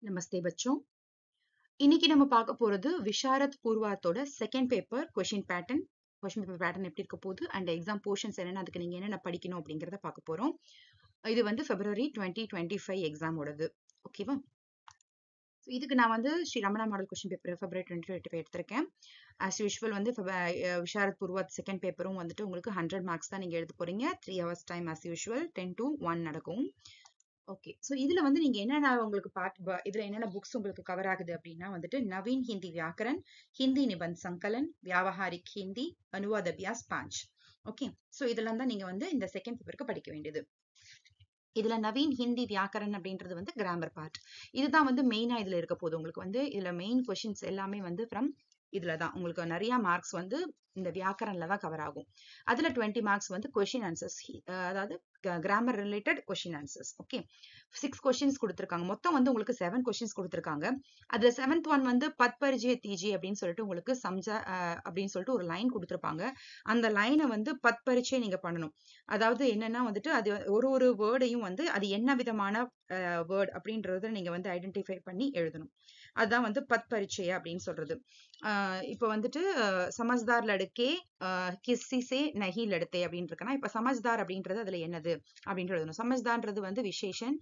நமஸ்தே பச்சோம். இன்னைக்கு நம்ம பார்க்க போறது விஷாரத் பூர்வாத்தோட செகண்ட் பேப்பர் கொஷின் பேட்டர்ன் எப்படி இருக்க போகுது அண்ட் எக்ஸாம் போர்ஷன்ஸ் என்னென்ன, அதுக்கு நீங்க என்னென்ன படிக்கணும் அப்படிங்கறத பார்க்க போறோம். இது வந்து February 2025 எக்ஸாமோடது. ஓகேவா? இதுக்கு நான் வந்து Sri Ramana model question paper February 2025 எடுத்திருக்கேன். ஆஸ் யூஷுவல் வந்து விஷாரத் பூர்வாத் செகண்ட் பேப்பரும் வந்துட்டு உங்களுக்கு 100 மார்க்ஸ் தான் நீங்க எழுத போறீங்க. 3 hours time as usual 10 to 1 நடக்கும். ஓகே, ஸோ இதுல வந்து நீங்க என்னென்ன உங்களுக்கு இதுல என்னென்ன புக்ஸ் உங்களுக்கு கவர் ஆகுது அப்படின்னா வந்துட்டு நவீன் ஹிந்தி வியாக்கரன், ஹிந்தி நிபந்த் சங்கலன், வியாவஹாரிக் ஹிந்தி, அனுவாத் அபியாஸ் 5. ஓகே, ஸோ இதெல்லாம் தான் நீங்க வந்து இந்த செகண்ட் பேப்பருக்கு படிக்க வேண்டியது. இதுல நவீன் ஹிந்தி வியாக்கரன் அப்படின்றது வந்து கிராமர் பார்ட். இதுதான் வந்து மெயினா இதுல இருக்க போகுது. உங்களுக்கு வந்து இதுல மெயின் கொஸ்டின்ஸ் எல்லாமே வந்து ஃப்ரம் இதுலதான் உங்களுக்கு நிறைய மார்க்ஸ் வந்து இந்த வியாக்கரன்ல தான் கவர் ஆகும். அதுல 20 மார்க்ஸ் வந்து கொஸ்டின் ஆன்சர்ஸ், அதாவது grammar related question answers. Okay, 6 questions கொடுத்திருக்காங்க. மொத்தம் வந்து உங்களுக்கு 7 கொஸ்டின்ஸ் கொடுத்திருக்காங்க. அதுல 7th ஒன் வந்து பத் பரிஜய தீஜி அப்படின்னு சொல்லிட்டு உங்களுக்கு சம்ஜா அப்படின்னு சொல்லிட்டு ஒரு லைன் கொடுத்திருப்பாங்க. அந்த லைனை வந்து பத் பரிச்சயம் நீங்க பண்ணணும். அதாவது என்னன்னா வந்துட்டு அது ஒரு வேர்டையும் வந்து அது என்ன விதமான வேர்ட் அப்படின்றத நீங்க வந்து ஐடென்டிஃபை பண்ணி எழுதணும். அதுதான் வந்து பத் பரிச்சய அப்படின்னு சொல்றது. இப்ப வந்துட்டு சமஜ்தார் லடுக்கே கிசி சே நஹி லடுத்தே அப்படின்னு இருக்குன்னா, இப்ப சமஜ்தார் அப்படின்றது அதுல என்னது அப்படின்னு எழுதணும். சமஜ்தார்ன்றது வந்து விசேஷன்,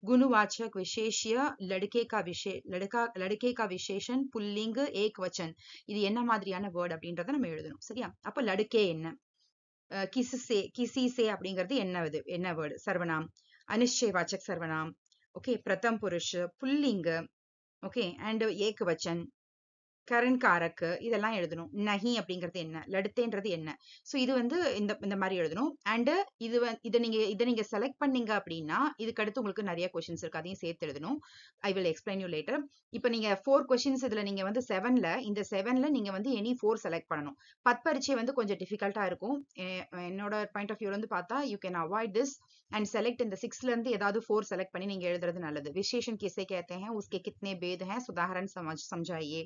குணுவாச்சக் விசேஷிய, லடுக்கே கா விசேஷன், புல்லிங்கு, ஏக் வச்சன். இது என்ன மாதிரியான வேர்ட் அப்படின்றத நம்ம எழுதணும். சரியா? அப்ப லடுக்கே என்ன, கிசி சே அப்படிங்கிறது என்ன வேர்டு? சர்வநாம், அனிச்சயவாச்சக் சர்வநாம். ஓகே, பிரதம் புருஷ், புல்லிங்க. ஓகே, அண்ட் ஏக் வச்சன், கரண் காரக்கு, இதெல்லாம் எழுதணும். நஹி அப்படிங்கிறது என்ன, லடுத்தேன்றது என்ன. ஸோ இது வந்து இந்த மாதிரி எழுதணும். அண்ட் இதை நீங்க செலக்ட் பண்ணீங்க அப்படின்னா இதுக்கு அடுத்து உங்களுக்கு நிறைய கொஸ்டின்ஸ் இருக்கு, அதையும் சேர்த்து எழுதணும். I will explain you later. இப்போ நீங்க 4 கொஸ்டின்ஸ் இதுல நீங்க வந்து 7ல நீங்க வந்து எனி 4 செலக்ட் பண்ணணும். பரிச்சை வந்து கொஞ்சம் டிஃபிகல்ட்டா இருக்கும். என்னோட பாயிண்ட் ஆஃப் வியூ வந்து பார்த்தா you can avoid this and select இந்த 6ல இருந்து ஏதாவது 4 செலக்ட் பண்ணி நீங்க எழுதுறது நல்லது. விசேஷன் கிசே कहते हैं, उसके कितने भेद हैं, उदाहरण समझाइए.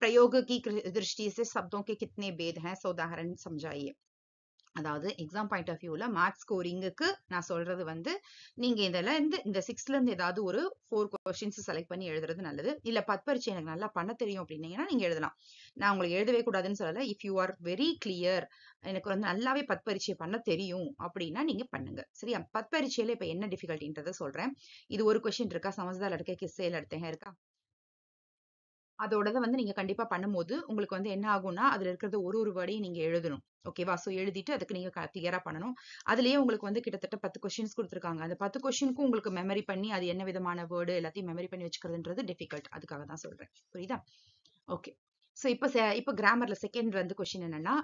प्रयोग की दृष्टि से शब्दों के कितने भेद हैं, उदाहरण समझाइए. அதாவது எக்ஸாம் பாயிண்ட் ஆஃப் வியூல மார்க் ஸ்கோரிங்குக்கு நான் சொல்றது வந்து நீங்க இதுல இருந்து இந்த 6ல இருந்து ஏதாவது ஒரு 4 கொஸ்டின்ஸ் செலக்ட் பண்ணி எழுதுறது நல்லது. இல்ல பரிச்சை எனக்கு நல்லா பண்ண தெரியும் அப்படின்னீங்கன்னா நீங்க எழுதலாம். நான் உங்களுக்கு எழுதவே கூடாதுன்னு சொல்லல. If you are very clear, எனக்கு வந்து நல்லாவே பரிச்சை பண்ண தெரியும் அப்படின்னா நீங்க பண்ணுங்க. சரியா? பரிச்சையில இப்ப என்ன டிஃபிகல்ட்டின்றத சொல்றேன். இது ஒரு கொஸ்டின் இருக்கா, சமஜ்தார் லடுக்கே கிஸ்ஸே லடுத்தே இருக்கா, அதோட வந்து நீங்க கண்டிப்பா பண்ணும்போது உங்களுக்கு வந்து என்ன ஆகும்னா அதுல இருக்கிறது ஒரு வேர்டையும் நீங்க எழுதணும். ஓகேவா? சோ எழுதிட்டு அதுக்கு நீங்க கிளியரா பண்ணணும். அதுலயே உங்களுக்கு வந்து கிட்டத்தட்ட 10 கொஸ்டின்ஸ் கொடுத்திருக்காங்க. அந்த 10 கொஸ்டினுக்கும் உங்களுக்கு மெமரி பண்ணி அது என்ன விதமான வேர்டு எல்லாத்தையும் மெமரி பண்ணி வச்சுக்கிறதுன்றது டிஃபிகல்ட். அதுக்காக தான் சொல்றேன். புரியுதா? ஓகே, சோ இப்ப கிராமர்ல செகண்ட் வந்து கொஸ்டின் என்னன்னா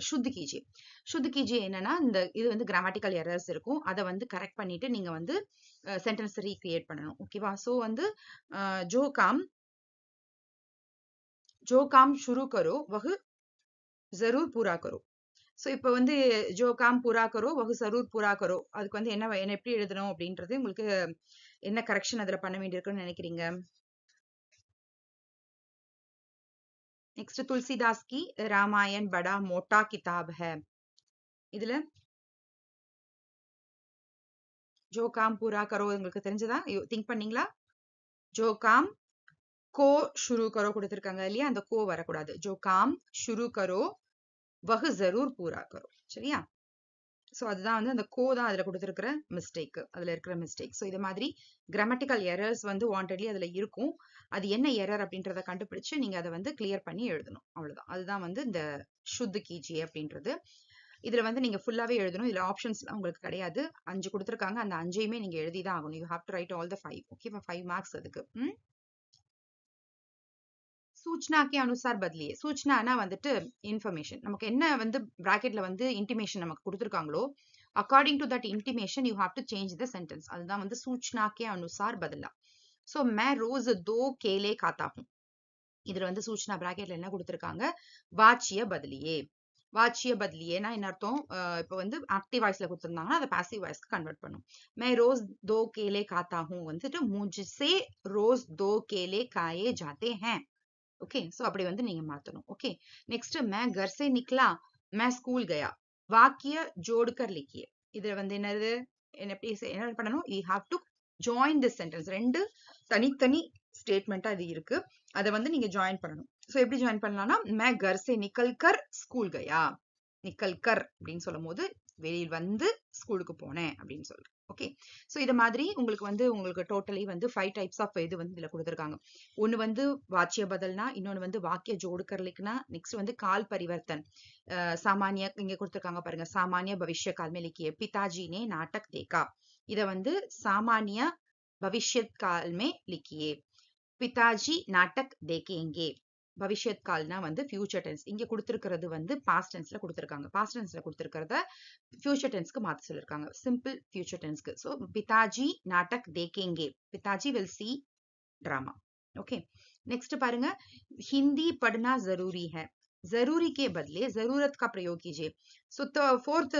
சுத் கீஜி என்னன்னா இது வந்து கிராமட்டிக்கல் எரர்ஸ் இருக்கும். அதை வந்து கரெக்ட் பண்ணிட்டு நீங்க வந்து சென்டென்ஸ் ரீக்ரியேட் பண்ணணும். ஓகேவா? சோ வந்து जो काम शुरू करो वह जरूर पूरा करो. சோ இப்போ வந்து ஜோ காம் பூரா கரோ வகு சரூர் பூரா கரோ, அதுக்கு வந்து என்ன எப்படி எழுதணும் அப்படின்றது உங்களுக்கு என்ன கரெக்ஷன் அதுல பண்ண வேண்டியிருக்குன்னு நினைக்கிறீங்க? நெக்ஸ்ட் துளசிதாஸ் கி ராமாயண் படா மோட்டா கிதாப் ஹை. இதுல ஜோ காம் பூரா கரோ உங்களுக்கு தெரிஞ்சதா? திங்க் பண்ணீங்களா? ஜோ காம் கோ ஷுரு கரோ கொடுத்திருக்காங்க இல்லையா, அந்த கோ வரக்கூடாது. ஜோ காம் ஷுரு கரோ வகு ஜரூர் பூரா கரோ. சரியா? ஸோ அதுதான் வந்து அந்த கோ தான் அதில் கொடுத்துருக்கிற மிஸ்டேக், அதில் இருக்கிற மிஸ்டேக். ஸோ இது மாதிரி கிராமட்டிக்கல் எரர்ஸ் வந்து வாண்டட்லி அதில் இருக்கும். அது என்ன எரர் அப்படின்றத கண்டுபிடிச்சு நீங்கள் அதை வந்து கிளியர் பண்ணி எழுதணும். அவ்வளோதான். அதுதான் வந்து இந்த சுத் கீஜி அப்படின்றது. இதில் வந்து நீங்கள் ஃபுல்லாகவே எழுதணும். இதில் ஆப்ஷன்ஸ்லாம் உங்களுக்கு கிடையாது. 5 கொடுத்துருக்காங்க, அந்த 5ஐயுமே நீங்கள் எழுதி தான் ஆகணும். You have to write all the 5. Okay, 5 marks அதுக்கு. சூச்சனா கே அனுசார் பதிலியே. சூச்சனானா வந்துட்டு இன்ஃபர்மேஷன். நமக்கு என்ன வந்து பிராக்கெட்ல வந்து இன்டிமேஷன் நமக்கு கொடுத்துருக்காங்களோ according to that intimation you have to change the sentence. அதுதான் வந்து சூச்சனா கே அனுசார் பதிலா. ஸோ மே ரோஸ் 2 கேலே காத்தா ஹூம். இதுல வந்து சூச்சனா பிராக்கெட்ல என்ன கொடுத்துருக்காங்க? வாச்சிய பதிலியே. வாச்சிய பதிலியேனா என்ன அர்த்தம்? இப்போ வந்து ஆக்டிவ் வாய்ஸ்ல கொடுத்துருந்தாங்கன்னா அதை பாசிவ் வாய்ஸ்க்கு கன்வெர்ட் பண்ணும். மே ரோஸ் 2 கேலே காத்தா ஹூம் வந்துட்டு முझसे ரோஸ் 2 கேலே காயே ஜாத்தே ஹேன். ओके, सो அப்படி வந்து நீங்க மாத்தணும். ओके, नेक्स्ट मैं घर से निकला, मैं स्कूल गया. वाक्य जोड़कर लिखिए. இதுல வந்து என்ன பண்ணணும்? you have to join this sentence. ரெண்டு தனித்தனி ஸ்டேட்மெண்டா இது இருக்கு. அதை வந்து நீங்க ஜாயின் பண்ணணும். சோ எப்படி ஜாயின் பண்ணலாம்னா, मैं घर से निकलकर स्कूल गया. निकलकर அப்படின்னு சொல்லும் போது வெளியில் வந்து ஸ்கூலுக்கு போனேன் அப்படின்னு சொல்றேன். ஓகே. சோ இது மாதிரி உங்களுக்கு வந்து உங்களுக்கு டோட்டலி வந்து 5 டைப்ஸ் ஆஃப் இது வந்து இதுல கொடுத்திருக்காங்க. ஒன்னு வந்து வாச்சிய பதல்னா, இன்னொன்னு வந்து வாக்கிய ஜோடு कर लिखना, நெக்ஸ்ட் வந்து काल परिवर्तन. सामान्य இங்க கொடுத்திருக்காங்க பாருங்க, सामान्य भविष्य काल में लिखिए, पिताजी ने नाटक देखा. இத வந்து सामान्य भविष्य काल में लिखिए, पिताजी नाटक देखेंगे. भविष्यत कालना வந்து ஃபியூச்சர் டென்ஸ். இங்க கொடுத்திருக்கிறது வந்து பாஸ்ட் டென்ஸ்ல கொடுத்திருக்காங்க. பாஸ்ட் டென்ஸ்ல கொடுத்திருக்கிறத ஃபியூச்சர் டென்ஸ்க்கு மாத்த சொல்லிருக்காங்க. Simple future டென்ஸ்க்கு. சோ पिताजी नाटक देखेंगे, पिताजी will see drama. Okay. Next பாருங்க, हिंदी पढ़ना जरूरी है. जरूरी के बदले जरूरत का प्रयोग कीजिए. सो फोर्थ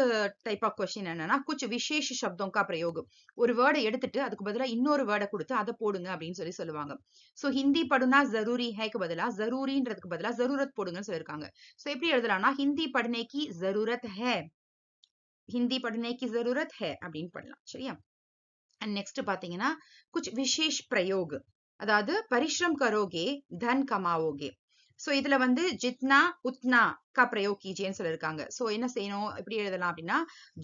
டைப் ஆஃப் क्वेश्चन என்னன்னா, कुछ विशेष शब्दों का प्रयोग. ஒரு வேர்டை எடுத்துட்டு அதுக்கு பதிலா இன்னொரு வேர்டை கொடுத்து அதை போடுங்க அப்படின்னு சொல்லுவாங்க. சோ ஹிந்தி படுனா ஜரூரி ஹேக்கு பதிலா ஜரூரின்றதுக்கு பதிலா ஜரூரத் போடுங்கன்னு சொல்லிருக்காங்க. சோ எப்படி எழுதலாம்னா, ஹிந்தி பढ़ने की जरूरत है, हिंदी पढ़ने की जरूरत है அப்படின்னு பண்ணலாம். சரியா? அண்ட் நெக்ஸ்ட் பாத்தீங்கன்னா, कुछ विशेष प्रयोग, அதாவது परिश्रम करोगे धन कमाओगे. சோ இதுல வந்து जितना उतना का प्रयोग कीजिएன்னு சொல்லிருக்காங்க. சோ என்ன செய்யணும், எப்படி எழுதலாம் அப்படின்னா,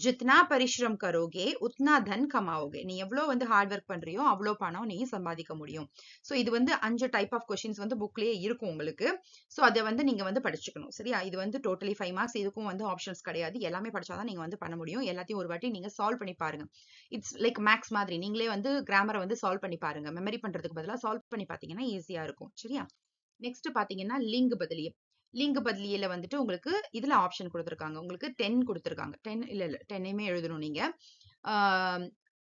जितना परिश्रम करोगे उतना धन कमाओगे. நீ எவ்வளவு வந்து ஹார்ட் ஒர்க் பண்றியோ அவ்வளவு பணம் நீ சம்பாதிக்க முடியும். சோ இது வந்து 5 டைப் ஆஃப் क्वेश्चंस வந்து புக்லயே இருக்கும் உங்களுக்கு. சோ அதை வந்து நீங்க வந்து படிச்சுக்கணும். சரியா? இது வந்து டோட்டலி 5 மார்க்ஸ். இதுக்கும் வந்து ஆப்ஷன்ஸ் கிடையாது. எல்லாமே படிச்சாதான் நீங்க வந்து பண்ண முடியும். எல்லாத்தையும் ஒரு வாட்டி நீங்க சால்வ் பண்ணி பாருங்க. இட்ஸ் லைக் மேக்ஸ் மாதிரி. நீங்களே வந்து கிராமரை வந்து சால்வ் பண்ணி பாருங்க. மெமரி பண்றதுக்கு பதிலா சால்வ் பண்ணி பாத்தீங்கன்னா ஈஸியா இருக்கும். சரியா? நெக்ஸ்ட் பாத்தீங்கன்னா, லிங்க் பதிலியம். லிங்க் பதிலியில வந்துட்டு உங்களுக்கு இதுல ஆப்ஷன் கொடுத்திருக்காங்க. உங்களுக்கு 10 கொடுத்திருக்காங்க. 10 இல்ல 10மே எழுதணும் நீங்க.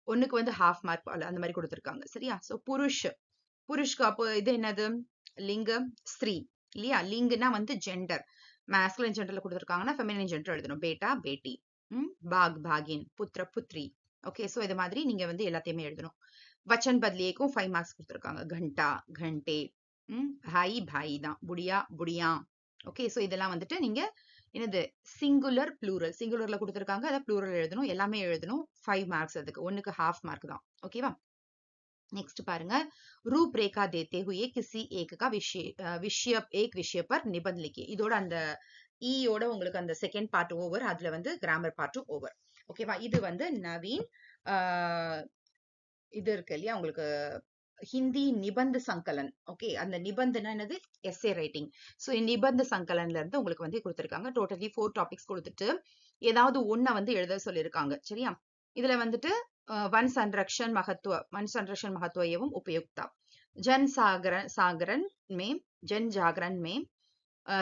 ஒண்ணுக்கு வந்து ஹாஃப் மார்க் அந்த மாதிரி கொடுத்திருக்காங்க. சரியா? சோ புருஷ், புருஷ்க்கு அப்போ இது என்னது, லிங்க ஸ்திரீ இல்லையா? லிங்க்னா வந்து ஜெண்டர். மேஸ்குலின் ஜெண்டர்ல கொடுத்திருக்காங்கன்னா ஃபெமினின் ஜெண்டர் எழுதணும். பேட்டா பேட்டி, பாக் பாகின், புத்ர புத்ரி. ஓகே. சோ இது மாதிரி நீங்க வந்து எல்லாத்தையுமே எழுதணும். வச்சன் பதிலியேக்கும் 5 மார்க்ஸ் கொடுத்திருக்காங்க. घंटा घंटे, भाई भाई தான், बुढ़िया बुढ़िया. ஓகே. சோ இதெல்லாம் வந்துட்டு நீங்க என்னது சிங்குலர் ப்ளூரல், சிங்குலர்ல கொடுத்திருக்காங்க, அத ப்ளூரல் எழுதணும். எல்லாமே எழுதணும். 5 மார்க்ஸ் அதுக்கு. ஒண்ணுக்கு ஹாஃப் மார்க் தான். ஓகேவா? नेक्स्ट பாருங்க, रूपरेखा देते हुए किसी एक का विषय एक विषय पर निबंध लिखिए. இதோட அந்த ஈயோட உங்களுக்கு அந்த செகண்ட் பார்ட் ஓவர். அதுல வந்து கிராமர் பார்ட்டும் ஓவர். ஓகேவா? இது வந்து நவீன் இது இருக்கு இல்லையா உங்களுக்கு, ஹிந்தி நிபந்த சங்கலன். ஓகே. அந்த நிபந்தனா என்னது, எஸ்ஏ ரைட்டிங். சோ நிபந்த சங்கலன்ல இருந்து உங்களுக்கு வந்து கொடுத்திருக்காங்க. டோட்டலி 4 டாபிக்ஸ் கொடுத்துட்டு ஏதாவது ஒண்ண வந்து எழுத சொல்லியிருக்காங்க. சரியா? இதுல வந்துட்டு वन संरक्षण महत्व एवं उपयुक्ता, जन सागरण में, जन जागरण में,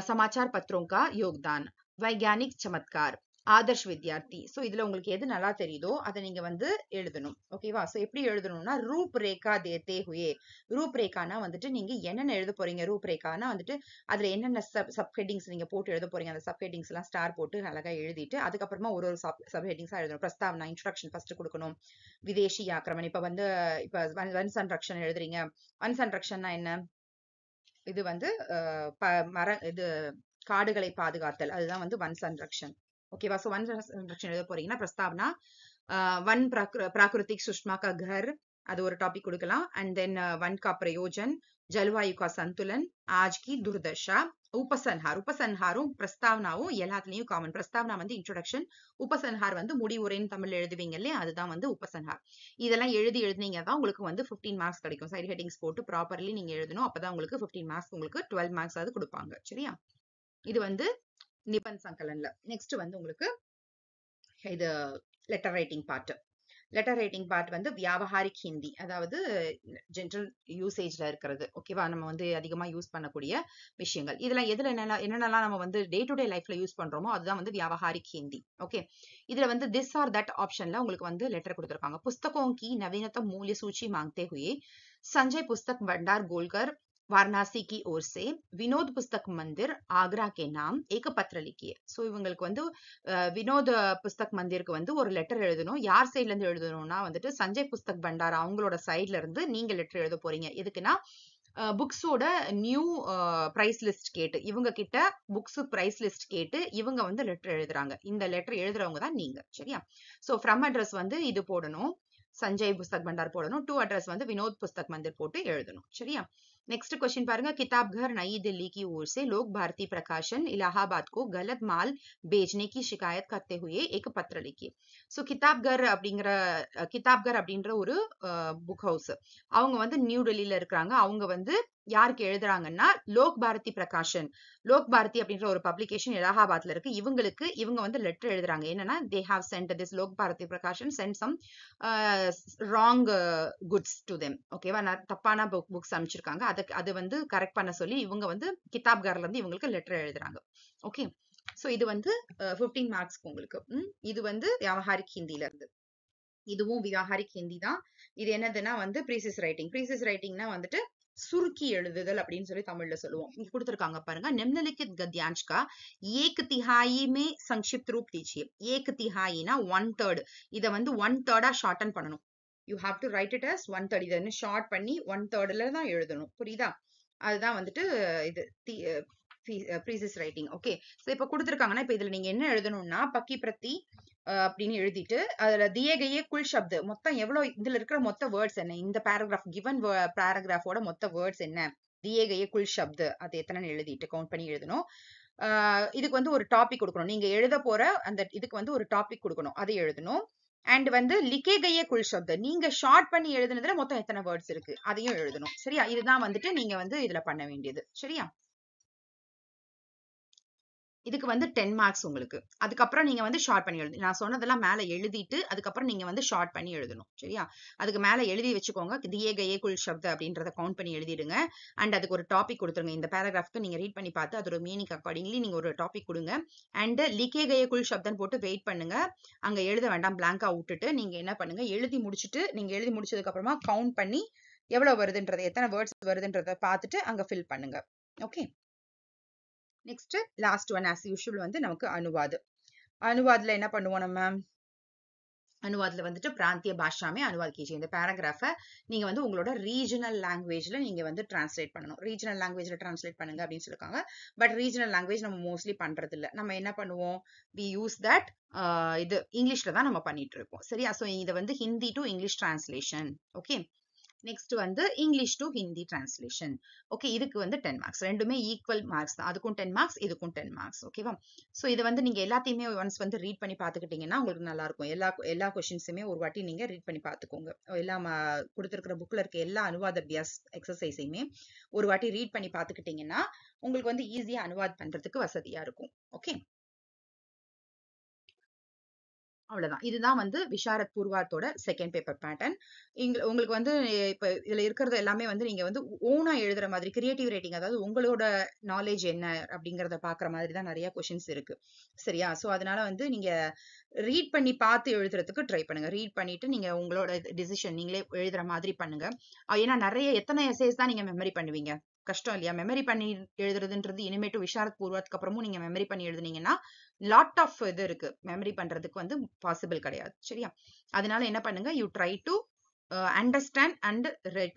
समाचार पत्रों का योगदान, वैज्ञानिक चमत्कार, ஆதர்ஷ் வித்யார்த்தி. சோ இதுல உங்களுக்கு எது நல்லா தெரியுதோ அதை நீங்க வந்து எழுதணும். ஓகேவா? சோ எப்படி எழுதணும்னா, ரூப் ரேகா தேத்தே ஹுயே. ரூப் ரேகானா வந்துட்டு நீங்க என்னென்ன எழுத போறீங்க, ரூப் ரேகானா வந்துட்டு அதுல என்னென்ன சப் ஹெட்டிங்ஸ் நீங்க போட்டு எழுத போறீங்க, அந்த சப் ஹெட்டிங்ஸ் எல்லாம் ஸ்டார் போட்டு அழகா எழுதிட்டு அதுக்கப்புறமா ஒரு சப் ஹெட்டிங்ஸா எழுதணும். பிரஸ்தாவனா, இன்ட்ரோடக்ஷன் ஃபர்ஸ்ட் கொடுக்கணும். விதேஷி ஆக்கிரமணம், இப்ப வன் சன்ரக்ஷன் எழுதுறீங்க. வன் சன்ரக்ஷன்னா என்ன, இது வந்து இது காடுகளை பாதுகாத்தல், அதுதான் வந்து वन संरक्षण. ओकेवा? सो वन संरक्षण எழுத போறீங்கன்னா பிரஸ்தாவனா, वन प्राकृतिक सुषमा का घर, அது ஒரு டாபிக் கொடுக்கலாம். அண்ட் தென் वन का प्रयोजन, जलवायु का संतुलन, आज की दुर्दशा, उपसंहार. उपसंहाரும் பிரஸ்தாவனாவும் எல்லாத்துலயும் காமன். பிரஸ்தாவனா வந்து இன்ட்ரோடக்ஷன், உபசன்ஹார் வந்து முடிவுரைன்னு தமிழ்ல எழுதுவீங்க இல்லையா, அதுதான் வந்து உபசன்ஹார். இதெல்லாம் எழுதினீங்க தான் உங்களுக்கு வந்து 15 மார்க்ஸ் கிடைக்கும். சைடு ஹெட்டிங்ஸ் போட்டு ப்ராப்பர்லி நீங்க எழுதணும். அப்பதான் உங்களுக்கு 15 மார்க்ஸ், உங்களுக்கு 12 மார்க்ஸ் ஆவது கொடுப்பாங்க. சரியா? இது வந்து நிபந்த் சங்கலன்ல. நெக்ஸ்ட் வந்து உங்களுக்கு இது letter writing part. Letter writing part வந்து வியாவஹாரிக் ஹிந்தி, அதாவது ஜென்ரல் யூசேஜ்ல இருக்கிறது. ஓகேவா? நம்ம வந்து அதிகமா யூஸ் பண்ணக்கூடிய விஷயங்கள். இதெல்லாம் எதுல என்னென்னலாம் நம்ம வந்து டே டு டே லைஃப்ல யூஸ் பண்றோமோ அதுதான் வந்து வியாவஹாரிக் ஹிந்தி. ஓகே. இதுல வந்து திஸ் ஆர் தட் ஆப்ஷன்ல உங்களுக்கு வந்து லெட்டர் கொடுத்திருக்காங்க. புஸ்தகோं की नवीनतम मूल्य सूची मांगते हुए संजय पुस्तक भंडार गोलकर वाराणसी की ओर से विनोद पुस्तक मंदिर आगरा के नाम एक पत्र लिखिए. सो இவங்களுக்கு வந்து வினோத் புஸ்தக் மந்திருக்கு வந்து ஒரு லெட்டர் எழுதணும். யார் சைட்ல இருந்து எழுதணும்னா வந்துட்டு சஞ்சய் புஸ்தக் பண்டார் அவங்களோட சைட்ல இருந்து நீங்க லெட்டர் எழுத போறீங்க. எதுக்குன்னா புக்ஸோட நியூ பிரைஸ் லிஸ்ட் கேட்டு, இவங்க கிட்ட புக்ஸ் பிரைஸ் லிஸ்ட் கேட்டு இவங்க வந்து லெட்டர் எழுதுறாங்க. இந்த லெட்டர் எழுதுறவங்க தான் நீங்க. சரியா? சோ ஃப்ரம் அட்ரஸ் வந்து இது போடணும். சஞ்சய் புஸ்தக் பண்டார் போடணும். டு அட்ரஸ் வந்து வினோத் புஸ்தக் மந்திர் போட்டு எழுதணும். சரியா? नेक्स्ट क्वेश्चन பாருங்க किताब घर नई दिल्ली की ओर से लोक भारती प्रकाशन इलाहाबाद को गलत माल बेचने की शिकायत करते हुए एक पत्र लिखिए. सो கிதாப்கர் அப்படின்ற ஒரு புக் ஹவுஸ், அவங்க வந்து நியூ டெல்லியில இருக்கிறாங்க. அவங்க வந்து யாருக்கு எழுதுறாங்கன்னா லோக் பாரதி பிரகாஷன், லோக் பாரதி அப்படின்ற ஒரு பப்ளிகேஷன் இலாஹாபாத்ல இருக்கு. இவங்க வந்து லெட்டர் எழுதுறாங்க. என்னன்னா they have sent this Lok Bharathi Prakashan sent some wrong goods to them. ஓகேவா? தப்பான புக்ஸ் அமைச்சிருக்காங்க. அது வந்து கரெக்ட் பண்ண சொல்லி இவங்க வந்து கிதாப்கார்ல இருந்து இவங்களுக்கு லெட்டர் எழுதுறாங்க. ஓகே, சோ இது வந்து 15 மார்க்ஸ்க்கு உங்களுக்கு. இது வந்து வியாவஹாரிக் ஹிந்தில இருந்து. இதுவும் வியாவஹாரிக் ஹிந்தி தான். இது என்னதுன்னா வந்து ப்ரீசிஸ் ரைட்டிங். ப்ரீசிஸ் ரைட்டிங்னா வந்துட்டு சுருக்கி எழுதுதல் அப்படின்னு சொல்லி தமிழ்ல சொல்லுவோம். இங்க கொடுத்திருக்காங்க பாருங்க. निम्नलिखित गद्यांश का एक तिहाई में संक्षिप्त रूप दीजिए. एक तिहाईனா 1/3. இத வந்து 1/3 ஷார்டன் பண்ணணும். You have to right it as 1/3. இதை வந்து ஷார்ட் பண்ணி 1/3ல தான் எழுதணும். புரியுதா? அதுதான் வந்துட்டு இது ப்ரீசிஸ் ரைட்டிங். ஓகே, சோ இப்ப கொடுத்திருக்காங்கன்னா இப்ப இதுல நீங்க என்ன எழுதணும்னா பக்கி பிரதி அப்படின்னு எழுதிட்டு அதுல தியே கயே குல் சப்து மொத்தம் எவ்வளவு, இதுல இருக்கிற மொத்த வேர்ட்ஸ் என்ன, இந்த பேராகிராஃப் கிவன் பேராகிராஃபோட மொத்த வேர்ட்ஸ் என்ன, தியே கயே குல் சப்து அது எத்தனைன்னு எழுதிட்டு கவுண்ட் பண்ணி எழுதணும். இதுக்கு வந்து ஒரு டாபிக் கொடுக்கணும். நீங்க எழுத போற அந்த இதுக்கு வந்து ஒரு டாபிக் கொடுக்கணும், அதை எழுதணும். அண்ட் வந்து லிகே கயே குல் சப்து, நீங்க ஷார்ட் பண்ணி எழுதுனதுல மொத்தம் எத்தனை வேர்ட்ஸ் இருக்கு அதையும் எழுதணும். சரியா? இதுதான் வந்துட்டு நீங்க வந்து இதுல பண்ண வேண்டியது. சரியா? இதுக்கு வந்து 10 மார்க்ஸ் உங்களுக்கு. அதுக்கப்புறம் நீங்க வந்து ஷார்ட் பண்ணி எழுதணும். நான் சொன்னதெல்லாம் மேல எழுதிட்டு அதுக்கப்புறம் நீங்க வந்து ஷார்ட் பண்ணி எழுதணும். சரியா? அதுக்கு மேல எழுதி வச்சுக்கோங்க. தியே கயே குல் சப்த அப்படின்றத கவுண்ட் பண்ணி எழுதிடுங்க. அண்ட் அதுக்கு ஒரு டாபிக் கொடுத்துருங்க. இந்த பேராகிராஃப்க்கு நீங்க ரீட் பண்ணி பார்த்து அதோட மீனிங் அக்கார்டிங்லி நீங்க ஒரு டாபிக் கொடுங்க. அண்ட் லிகே கயே குல் சப்தன் போட்டு வெயிட் பண்ணுங்க. அங்க எழுத வேண்டாம், பிளாங்கா விட்டுட்டு நீங்க என்ன பண்ணுங்க, எழுதி முடிச்சதுக்கு அப்புறமா கவுண்ட் பண்ணி எவ்வளவு வருதுன்றதை, எத்தனை வேர்ட்ஸ் வருதுன்றத பார்த்துட்டு அங்க ஃபில் பண்ணுங்க. Okay, next last one as usual வந்து நமக்கு அனுவாத். அனுவாத்ல என்ன பண்ணுவோம் நம்ம, அனுவாத்ல வந்துட்டு பிராந்திய பாஷாமே அனுவாத் கீஜியே. இந்த பேராகிராஃபை நீங்க வந்து உங்களோட ரீஜனல் லாங்குவேஜ்ல நீங்க வந்து டிரான்ஸ்லேட் பண்ணணும். ரீஜனல் லாங்குவேஜ்ல டிரான்ஸ்லேட் பண்ணுங்க அப்படின்னு சொல்லிருக்காங்க. பட் ரீஜனல் லாங்குவேஜ் நம்ம மோஸ்ட்லி பண்றது இல்ல. நம்ம என்ன பண்ணுவோம், வி யூஸ் தட் இது இங்கிலீஷ்ல தான் நம்ம பண்ணிட்டு இருக்கோம். சரியா? சோ இதை வந்து Hindi to English translation. Okay, next வந்து English to Hindi translation. Okay, இதுக்கு வந்து 10 மார்க்ஸ். ரெண்டுமே ஈக்குவல் மார்க்ஸ் தான். அதுக்கும் 10 மார்க்ஸ், இதுக்கும் 10 மார்க்ஸ். ஓகேவா? சோ இது வந்து நீங்க எல்லாத்தையுமே ஒன்ஸ் வந்து ரீட் பண்ணி பாத்துக்கிட்டீங்கன்னா உங்களுக்கு நல்லா இருக்கும். எல்லா கொஸ்டின்ஸுமே ஒரு வாட்டி நீங்க ரீட் பண்ணி பாத்துக்கோங்க. எல்லாம் கொடுத்திருக்கிற புக்ல இருக்க எல்லா அனுவாத அபியாஸ் எக்ஸசைஸையுமே ஒரு வாட்டி ரீட் பண்ணி பாத்துக்கிட்டீங்கன்னா உங்களுக்கு வந்து ஈஸியா அனுவாத் பண்றதுக்கு வசதியா இருக்கும். ஓகே, அவ்வளவுதான். இதுதான் வந்து விஷாரத் பூர்வாத்தோட செகண்ட் பேப்பர் பேட்டர்ன். உங்களுக்கு வந்து இப்ப இதுல இருக்கிறது எல்லாமே வந்து நீங்க வந்து ஓனா எழுதுற மாதிரி கிரியேட்டிவ் ரைட்டிங், அதாவது உங்களோட நாலேஜ் என்ன அப்படிங்கறத பாக்குற மாதிரி தான் நிறைய கொஸ்டின்ஸ் இருக்கு. சரியா? சோ அதனால வந்து நீங்க ரீட் பண்ணி பார்த்து எழுதுறதுக்கு ட்ரை பண்ணுங்க. ரீட் பண்ணிட்டு நீங்க உங்களோட டிசிஷன் நீங்களே எழுதுற மாதிரி பண்ணுங்க. ஏன்னா எத்தனை எஸ்ஏஸ் தான் நீங்க மெமரி பண்ணுவீங்க? கஷ்டம் இல்லையா? மெமரி பண்ணி எழுதுறதுன்றது இனிமேட்டு விஷாரத் பூர்வாத்துக்கு அப்புறமும் நீங்க மெமரி பண்ணி எழுதுனீங்கன்னா லாட் ஆஃப் இது இருக்கு, மெமரி பண்றதுக்கு வந்து பாசிபிள் கிடையாது. சரியா? அதனால என்ன பண்ணுங்க, you try to understand and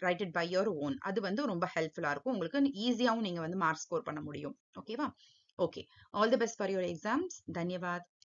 write it by your own. அது வந்து ரொம்ப ஹெல்ப்ஃபுல்லா இருக்கும். உங்களுக்கு ஈஸியாவும் நீங்க வந்து மார்க் ஸ்கோர் பண்ண முடியும். ஓகேவா? Okay, all the best for your exams. தன்யவாத்.